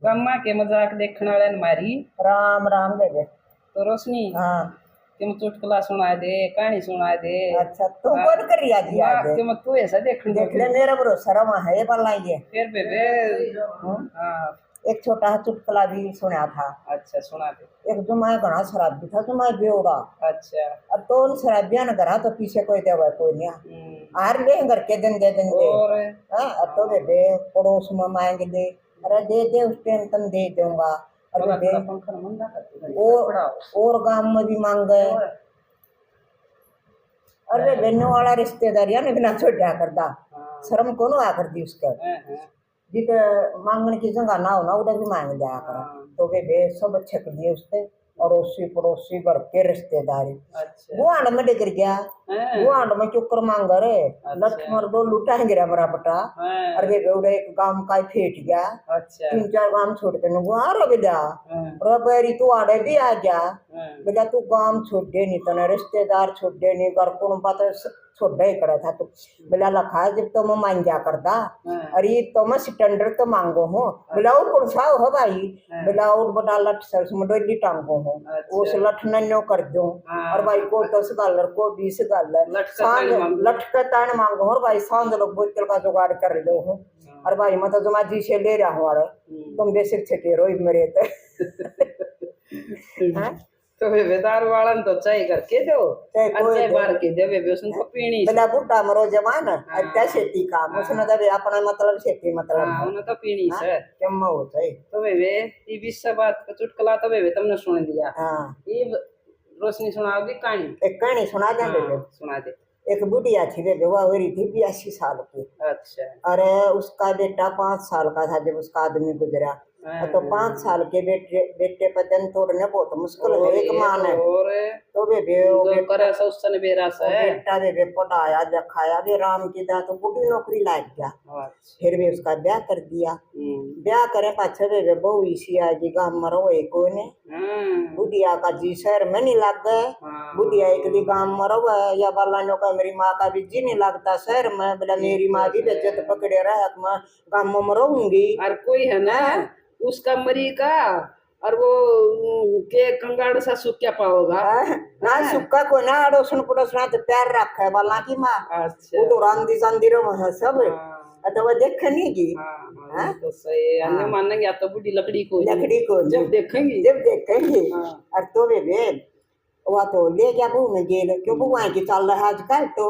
कम्मा के मजाक देखने वाले ने मारी राम राम बेबे। तो रोशनी हाँ तुम चुटकुला सुना दे, कहानी सुना दे। अच्छा तू कौन कर रिया जी आज? तुम तू ऐसा देखने देख ले मेरा भरोसा रमा है बल्ला ये। फिर बेबे हाँ एक छोटा सा चुटकुला भी सुना था। अच्छा सुना दे। एक जुमा घना शराबी था, जुमा बेवड़ा। अच्छा अब तो उन शराबिया ने करा तो पीछे कोई देवा कोई नहीं आर ले घर के दिन दे दिन दे। और हाँ अब तो बेबे पड़ोस में मांगे दे, अरे दे दे उस टाइम तुम दे दूंगा। और बेबे और गांव में भी मांग गए। अरे बेनो वाला रिश्तेदारिया ने बिना छोड़ा करता शर्म कौन आ कर दी उसका जित मांगने की जगह ना हो ना उधर भी मांग जाया कर। तो बेबे सब अच्छे कर दिए उसने अड़ोसी पड़ोसी घर के रिश्तेदारी गुआंड में डिगर गया। गुआंड में चुकर मांग रहे लठ मर दो लुटा गिरा मरा बटा। अरे बेबे एक गांव का फेट गया। 3-4 गांव छोड़ के गुआ रो बेटा रबेरी तू आड़े भी आ जा बेटा तू गांव छोड़ दे नहीं तने रिश्तेदार छोड़ दे नहीं घर को बात छोड़ ही करा था। तो बेला लखा जब तो मैं मांग जा करता अरे तो मैं स्टैंडर्ड तो मांगो हूँ बेला और कौन सा हो भाई बेला और बड़ा लठ सरस में डोली टांगो हूँ उस लठ नन्यो कर दूं और भाई को 10 गालर को 20 गालर सांझ लठ का तान मांगो और भाई सांझ लोग बोतल का जुगाड़ कर दो हूँ और भाई मैं तो जुमा जी से ले रहा हूँ अरे तुम बेसिक छे रो मेरे तो बेबे दारू वाला तो चाय करके दो चाय बार के दे बेबे उसने तो पीनी बेला बुड्ढा मरो जवान अच्छा खेती काम उसने तो अपना मतलब खेती मतलब हां उन्हें तो पीनी सर केम हो चाहे तो बेबे ये 20 बात का चुटकुला तो बेबे तुमने सुन दिया। हां ये रोशनी सुनाओगी कहानी? एक कहानी सुना दे बेबे। सुना दे। एक बुढ़िया थी बेबे वो हुई थी 82 साल की। अच्छा अरे उसका बेटा 5 साल का था जब उसका आदमी गुजरा। तो 5 साल के बेटे पर दिन तोड़ने बहुत मुश्किल है एक मां ने। तो बेबे करे सौसन बेरा से बेटा बेबे पढ़ाया लिखाया भी राम की दा तो बुढ़ी नौकरी लाग गया। फिर भी उसका ब्याह कर दिया। ब्याह करे पाछे बेबे बहु इसी आजी गांव में रहो एक ने बुढ़िया का जी शहर में नहीं लग गए। बुढ़िया एक भी गांव में रहो या बालानो का मेरी माँ का भी जी नहीं लगता शहर में बोला मेरी माँ भी बेज्जत पकड़े रहा मैं गांव में रहूंगी। और कोई है ना उसका मरी का और वो के कंगाड़ सा सुख क्या पाओगा ना सुक्का को ना अड़ोसन पड़ोसन तो प्यार रखा है बाला की माँ। वो तो रांदी सांदी रो है सब तो वो देखनी की तो सही अन्य मानेंगे आप तो बुढ़ी लकड़ी को जब देखेंगे और तो बेबे वह तो ले जा बहू में गेल क्यों बहू की चल रहा आजकल तो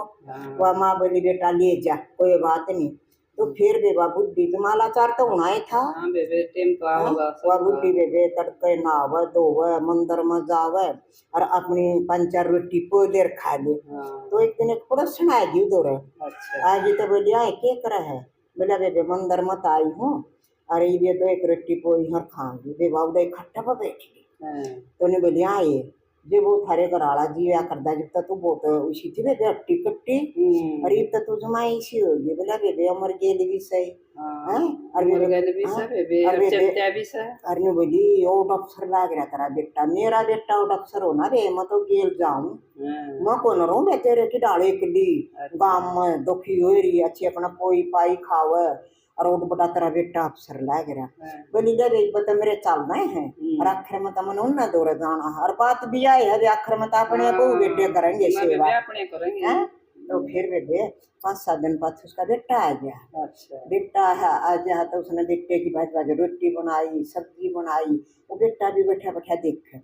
वह माँ बोली बेटा ले जा कोई बात नहीं। तो फिर बेबा बुद्धि तुम्हारा चार तो होना ही था। बेबे टेम तो आवेगा वह बुद्धि बेबे तड़के नहावे धोवे मंदिर में जावे और अपनी 5-4 रोटी को देर खा ले। तो एक दिन एक प्रश्न आया जी उधर आज तो बोली आए क्या करे है बोला बेबे मंदिर मत आई हूँ अरे ये तो एक रोटी पोई हर खाऊंगी बेबा उधर इकट्ठा पर बैठी तो ने बोली आए जब वो थारे घराला जीवा करदा जब तक तू बहुत उसी थी बेबे अट्टी कट्टी अरे तब तू जमाई सी होगी बोला बेबे अमर गेली भी सही हैं अरे गेली भी सही बेबे चलता भी सही अरे बोली ओ अफसर लाग रहा तेरा बेटा मेरा बेटा ओ अफसर होना रे मैं तो गेल जाऊं मैं कौन रहूं मैं तेरे की डाले कली गांव में दुखी हो रही अच्छी अपना पोई पाई खावे और वो बड़ा तेरा बेटा अफसर लाग रहा बोली ले रे बता मेरे चलना है और आखिर में तमन उन्ना दौड़ जाना और बात भी आई है आखिर में तो अपने बहू बेटे करेंगे सेवा अपने करेंगे। तो फिर बेबे 5-7 दिन बाद उसका बेटा आ गया। बेटा है आ गया तो उसने बेटे की भाजी रोटी बनाई सब्जी बनाई वो बेटा भी बैठा बैठा देखे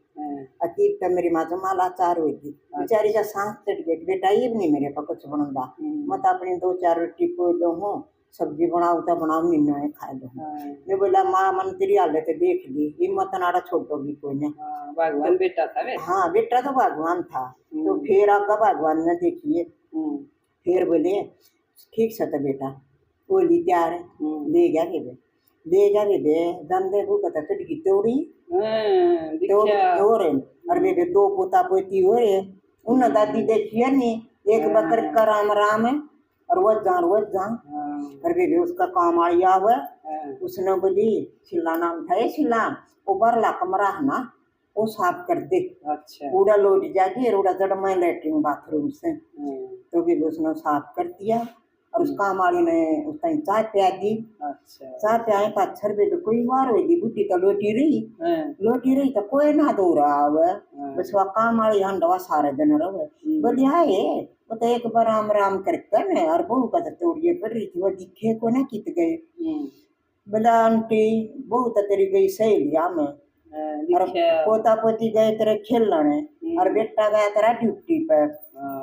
अतीब तो मेरी माँ जमाला चार हुई थी बेचारी का सांस चढ़ गई बेटा ये भी नहीं मेरे पर कुछ बनता मैं तो अपनी 2-4 रोटी को दो हूँ सब्जी बनाऊ तो बनाऊ मीनो है खा लो मैं बोला माँ मन तेरी हालत देख ली हिम्मत नाड़ा छोड़ोगी कोई ने भगवान बेटा था हाँ बेटा तो भगवान था। तो फिर आपका भगवान ने देखिए फिर बोले ठीक से तो बेटा बोली तैयार ले गया बेबे दंदे को कता चटकी तोड़ी और बेबे 2 पोता पोती हो रहे उन दादी देखिए नहीं एक बकर का राम राम है और वह जान और बेबे उसका काम आया हुआ उसने बोली शिला नाम था ये शिला वो बरला कमरा है ना वो साफ कर दे। पूरा लौट जाके रोड़ा जड़ में लेटरिन बाथरूम से तो भी उसने साफ कर दिया और उस काम वाली ने उस टाइम चाय पिया दी। अच्छा चाय पियाए का अक्षर भी तो कोई बार होगी बुढ़ी तो लोटी रही तो कोई ना दो रहा है बस वह काम वाली हंडवा सारे दिन रहे बोलिया है वो तो एक बार राम राम करके ना और बहू का तो तोड़िए पड़ रही थी वो दिखे को ना कित गए बोला आंटी बहू तो तेरी गई सहेलिया में और पोता पोती गए तेरे खेलने और बेटा गया तेरा ड्यूटी पर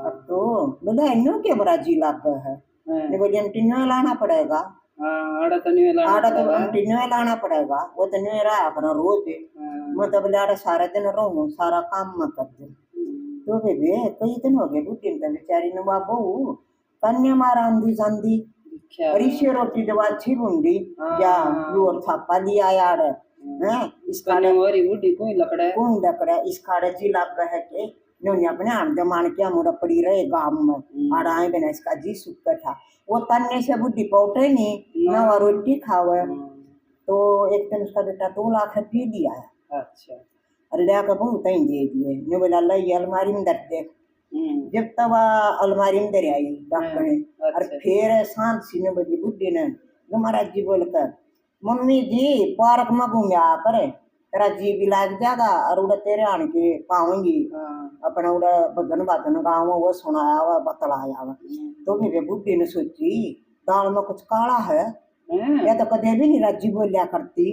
अब तो बोला इन्हों के बड़ा जी लाग है ने बोली आंटी न्यू लाना पड़ेगा आड़ा तो आंटी न्यू लाना पड़ेगा वो तो न्यू रहा अपना रोज मतलब बोले आड़ा सारा दिन रहूं सारा काम मत कर दे तो बेबे कई दिन हो गए बुढ़ी तो बेचारी ने बहू कन्या मारा आंधी जांधी और इसे रोटी दवा अच्छी बूंदी या और छापा लिया यार हैं इसका बुढ़ी कोई लकड़ा इसका जी लाग है के न्योने अपने आन जमान क्या मुड़ा पड़ी रहे गांव में आड़ाए बिना इसका जी सुक्का था वो तन्ने से बुद्धि पौटे नहीं ना वो रोटी खावे तो एक दिन उसका बेटा 2 लाख रुपये दिया है अच्छा और ले आकर बहुत ही दे दिए ने बोला लाई अलमारी में रख दे जब तब अलमारी में दे आई डॉक्टर ने और फिर शांत सी ने बोली बुढ़ी ने महाराज जी बोलकर मम्मी जी पार्क में घूमया करे तेरा जी भी लाग जाएगा और उड़ा तेरे आने के पाऊंगी अपना उड़ा बदन बादन गाँव वो सुनाया हुआ बतलाया हुआ तो मेरे बुढ़ी ने सोची दाल में कुछ काला है या तो कदे भी नहीं राजी बोलिया करती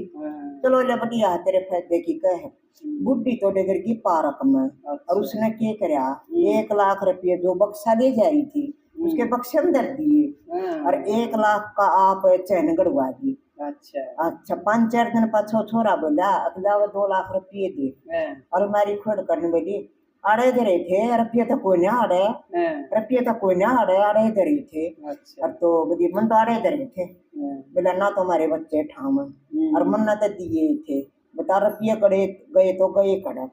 चलो ले बढ़िया तेरे फायदे की कह बुढ़ी तो डगर की पार्क में और उसने क्या कराया 1 लाख रुपये जो बक्सा ले जा रही थी उसके बक्से में धर दिए और 1 लाख का आप चैन गड़वा दी अच्छा 5-4 दिन पाछो छोरा बोला अगला 2 लाख रुपये दे और हमारी खोद करने बोली आड़े धरे थे रुपये तो कोई ना आड़े आड़े धरे थे और तो बोली मन तो आड़े धरे थे बोला ना तुम्हारे बच्चे ठाम और मन ना तो दिए थे बता रुपये कड़े गए तो गए कड़े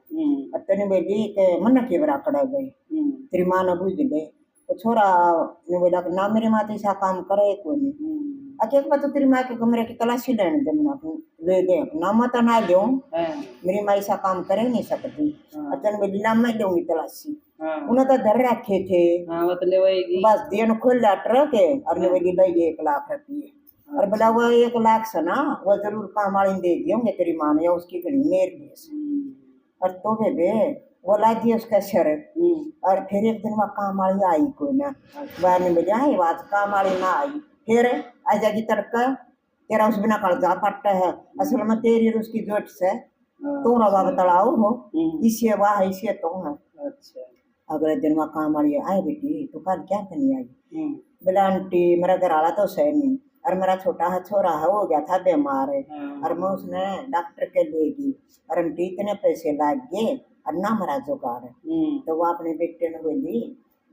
तेने बोली के मन के बरा कड़े गए तेरी माँ ने बुझ गए तो छोरा ने बोला ना मेरी माँ तो ऐसा काम करे कोई नहीं अकेले बात तो तेरी माँ के कमरे की तलाशी लेने दे ले दे ना मत ना लो मेरी माँ ऐसा काम करे नहीं सकती अचन बोली ना मैं लूंगी तलाशी उन्हें तो धर रखे थे बस दिन खोल ट्रक है और ने बोली ले 1 लाख रुपये और बोला वो 1 लाख से ना वो जरूर काम वाले दे दियोगे तेरी माँ ने उसकी घड़ी मेर दी और तो बेबे वो ला दिए उसका शर्त और फिर एक दिन वह काम वाली आई कोई ना बाहर ने बोली आई बात काम वाली ना आई फिर आ जाएगी तड़का तेरा उस बिना कर्जा पट्टा है असल में तेरी और उसकी जोट से तो रवा बताओ हो इसे वाह इसे तो है अगले दिन वह काम वाली आई बेटी तो कल क्या करनी आई बोला आंटी मेरा घर आला तो सही नहीं और मेरा छोटा है छोरा है हो गया था बीमार है और मैं उसने डॉक्टर के ले गई और आंटी इतने पैसे लाग गए और ना मेरा जुगाड़ तो वो अपने बेटे ने बोली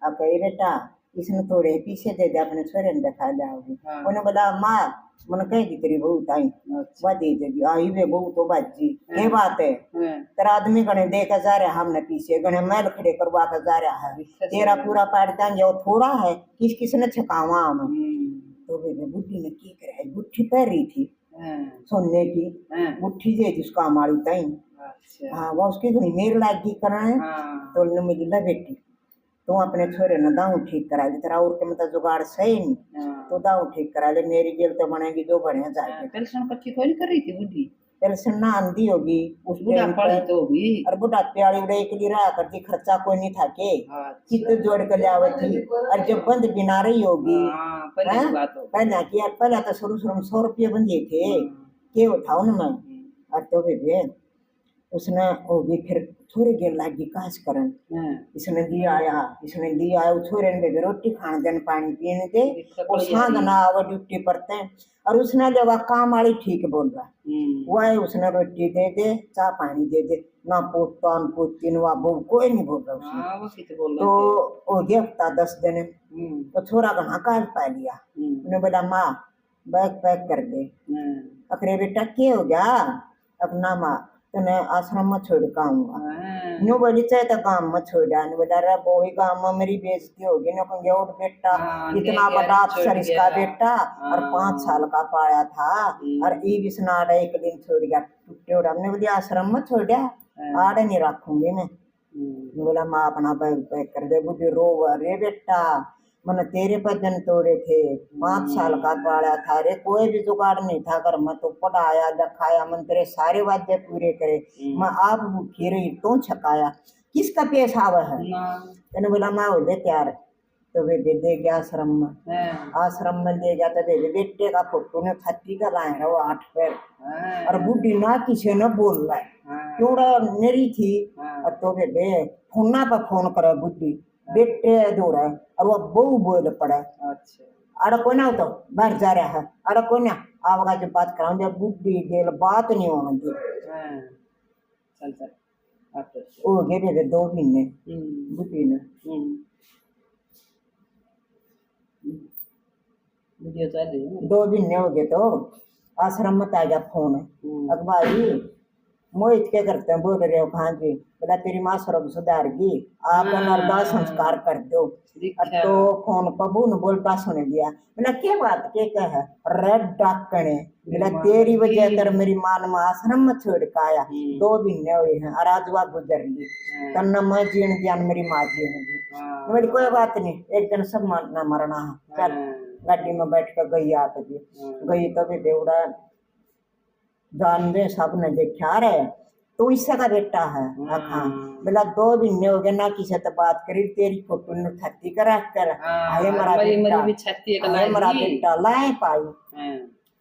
अब बेटा इसने थोड़े पीछे दे दे अपने छोरे ने दिखा जाओगी उन्हें बोला माँ मैंने कह दी तेरी बहू ताई वह दे देगी आई वे बहू तो बाजी ये बात है तेरा आदमी गणे देकर जा रहा हमने पीछे गणे मैल खड़े करवा कर जा रहा है तेरा पूरा पार देंगे वो थोड़ा है किसने छकावा हमें तो बेबे बुढ़ी ने की करे बुढ़ी पह रही थी सोने की बुढ़ी जे जिसका हमारी ताई हाँ वो उसकी घनी मेर लागी करना तो उन्होंने मिली ना बेटी तो अपने छोरे ने दाऊ ठीक करा ली तेरा और के मतलब जुगाड़ सही नहीं तो दाऊ ठीक करा ले मेरी जेल तो बनेगी जो बने जाएगी पेंशन कच्ची खोली कर रही थी बुढ़ी पेंशन ना आंधी होगी उस बुढ़ापा तो होगी और बुढ़ापे वाली उड़े एक लिए रहा करती खर्चा कोई नहीं था के चित्त जोड़ कर ले आवत थी और जब बंद बिना रही होगी पहले की यार पहले तो शुरू में 100 रुपये बंदे थे के उठाओ ना मैं और तो बेबे उसने होगी फिर छोरे गेल लागी काश करन इसने दिया आया छोरे ने रोटी खाने देन पानी पीने दे और सांझ ना आवा ड्यूटी परते और उसने जब काम वाली ठीक बोल रहा वह उसने रोटी दे दे चाय पानी दे दे ना पोता न पोती न वो कोई नहीं बोल रहा उसने तो हो गया हफ्ता 10 दिन तो छोरा घना काल पा लिया उन्हें बोला माँ बैग पैक कर दे अखरे बेटा क्या हो गया अपना माँ तने आश्रम में छोड़ के आऊंगा नो बोली चाहे तो काम में छोड़ जाने बोला रे बोही काम में मेरी बेइज्जती होगी ना कहेंगे और बेटा इतना बड़ा अफसर इसका बेटा और 5 साल का पाया था और ये बिस्नाड़ एक दिन छोड़ गया टूटे उड़ा हमने बोली आश्रम में छोड़ दिया आड़े नहीं रखूंगी मैं बोला माँ अपना बैग पैक कर दे बुद्धि रो रे बेटा मैंने तेरे भजन तोड़े थे, 5 साल का पाला था रे, कोई भी जुगाड़ नहीं था घर में, तो पढ़ाया दिखाया, मन तेरे सारे वाद्य पूरे करे, मैं आप भूखी रही तू छकाया, किसका पेश आवा है? तेने बोला मैं हो दे तैयार, तो वे दे दे गया आश्रम में, आश्रम में ले गया तो दे बेटे का फोटो ने छत्ती का लाए रहा वो 8 पैर, और बूढ़ी ना किसी ने बोल रहा है क्योंड़ा मेरी थी, और तो वे फोना पर फोन करे बुढ़ी बेटे दूर है, और वो बहु बोल पड़ा, अरे कोई ना तो बाहर जा रहा है, अरे कोई ना आवागा जो बात कराऊं, जब बुढ़ी गेल बात नहीं होने दी, ओ गे 2 महीने बुढ़ी ने वीडियो चल रही है 2 महीने हो गए, तो आश्रम में आ गया फोन, अब भाई मोहित क्या करते हैं, बोल रहे हो कहाँ जी, बोला तेरी माँ सर्व सुधार गई, आप नर्दा संस्कार कर दो, तो फोन पर बून बोलता सुन लिया, बोला क्या बात के कह रेड डाकने, बोला तेरी वजह कर मेरी माँ ने आश्रम में छोड़ के आया, 2 महीने हुए हैं, और आज वह गुजर गई, तन्ना मैं जीण दिया मेरी माँ जीण दी, बोली कोई बात नहीं, एक दिन सब मारना मरना है, चल गाड़ी में बैठ कर गई, आके गई तो भी बेवड़ा जान दे, सब ने देखा रे तो इससे का बेटा है, हाँ बोला 2 महीने हो गए ना किसी से बात करी, तेरी फोटो ने छत्ती करा कर आए मरा बेटा लाए पाई,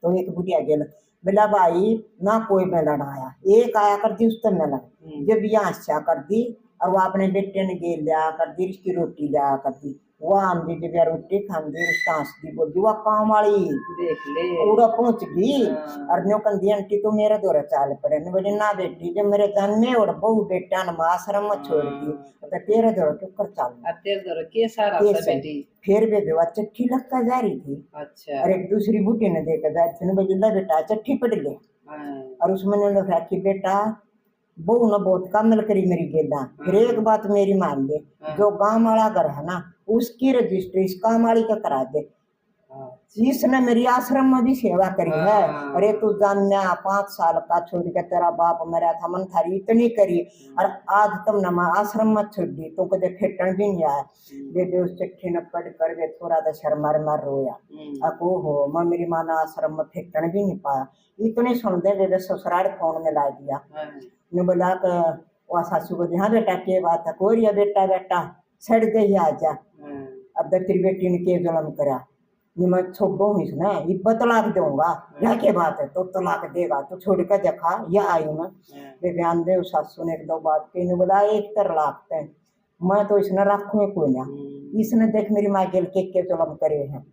तो एक बुढ़िया गेल, बोला भाई ना कोई मिलन आया, एक आया कर दी उससे मिलन, जब यहाँ अच्छा कर दी, और वो अपने बेटे ने गेल लिया कर दी, उसकी रोटी लिया कर दी, वो आम दी जब रोटी खाती दी बोलती वह काम वाली देख ले पूरा पहुंच गई, और न्यू कंदी आंटी तो मेरे दौरा चाल पड़े, ने बोली ना बेटी जब मेरे जन्मे और बहु बेटा ने आश्रम में छोड़ दी, तो तेरे दौरा क्यों कर चाल, तेरे दौरा के सारा बेटी, फिर बेवा चिट्ठी लगता जा रही थी, अच्छा, और एक दूसरी बूटी ने देखा जा रही थी, बोली ला बेटा चिट्ठी पढ़ ले, और उसमें ने लिखा कि बेटा बहू ने बहुत कमल करी मेरी गेला, फिर एक बात मेरी मान ले, जो गांव वाला घर है ना उसकी रजिस्ट्री इस काम वाली का करा दे, जिसने मेरी आश्रम में भी सेवा करी है, अरे तू जानना 5 साल का छोड़ के तेरा बाप मरा था, मन थारी इतनी करी, और आज तुमने मैं आश्रम में छोड़ दी, तो कदे फेटन भी नहीं आया, बेबे उस चिट्ठी ने पढ़ कर वे थोड़ा सा शर्मार मार रोया, अब हो मैं मेरी माँ ने आश्रम में फेटन भी नहीं पाया, इतने सुन दे बेबे ससुराल फोन में ला दिया, ने बोला वह सासू को हाँ बेटा के बात है, कोरिया बेटा बेटा छड़ दे ही आजा, अब तेरी बेटी ने के जुलम करा, मैं छोड़ो इसने ये तलाक दूंगा, क्या के बात है, तो तलाक देगा तो छोड़ कर देखा, या आई मैं वे बयान दे, सासू ने 1-2 बात कही, ने बोला 1 तलाक है, मैं तो इसने रखूँ कोई ना, इसने देख मेरी माँ गेल के जुलम करे हैं,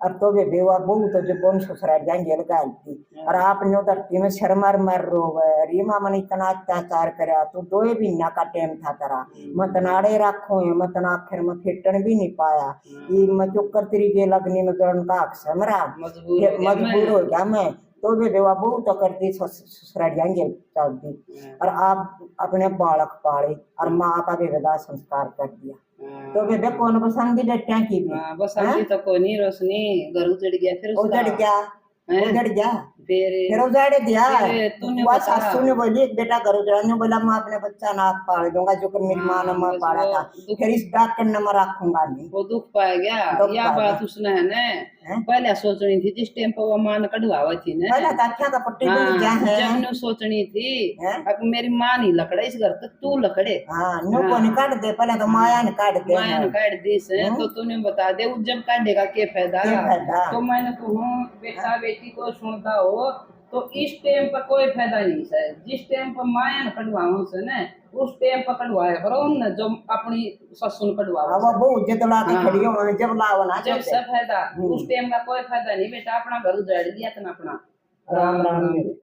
अब तो वे बेवा बहु तो जो बोन ससुराल जाएंगे लगाई थी, और आपने धरती में शर्मार मर रो री मामा ने इतना अत्याचार करा, तो 2 महीना का टाइम था तेरा, मैं तनाड़े रखो है, मैं तना आखिर में फेटन भी नहीं पाया, ये मैं चुप कर तेरी के लगने में जड़न का अक्सर मरा मजबूर हो गया मैं, तो वे बेवा बहु तो करती ससुराल जाएंगे चलती, और आप अपने बालक पाले और माँ का बेवदा संस्कार कर दिया, तो बेबे कौन पसंद बेटिया की भी बसंती तो कोई नहीं, रोशनी घर उजड़ गया, फिर उजड़ गया, उजड़ गया, फिर उजाड़ दिया, वह सासू ने बोली बेटा घर उजड़ाने, बोला मैं अपने बच्चा ना पाल दूंगा जो कि मेरी माँ ने मैं पाला था, फिर इस डाक न मैं रखूंगा नहीं, वो दुख पाया गया, या बात उसने है ना पहले सोचनी थी, जिस टाइम पर वो मां ने कढ़वावा थी ना, पहले ताकिया का पट्टी बन जा है, जब ने सोचनी थी अब मेरी मां नहीं लकड़े इस घर तक, तू लकड़े, हां नो को निकाल दे, पहले तो माया ने काट दे, माया ने काट दी से, तो तूने बता दे जब काटेगा के फायदा, तो मैंने कहूं बेटा बेटी को सुनता हो तो इस टाइम पर कोई फायदा नहीं है, जिस टाइम पर माया ने कढ़वाओ से ना उस टाइम पर कढ़वाया करो न, जो अपनी ससुर कढ़वाओ वो बहुत जतला के खड़ी हो, जब लावना जब सब फायदा, उस टाइम का कोई फायदा नहीं बेटा, अपना घर उजाड़ दिया तना अपना, राम राम।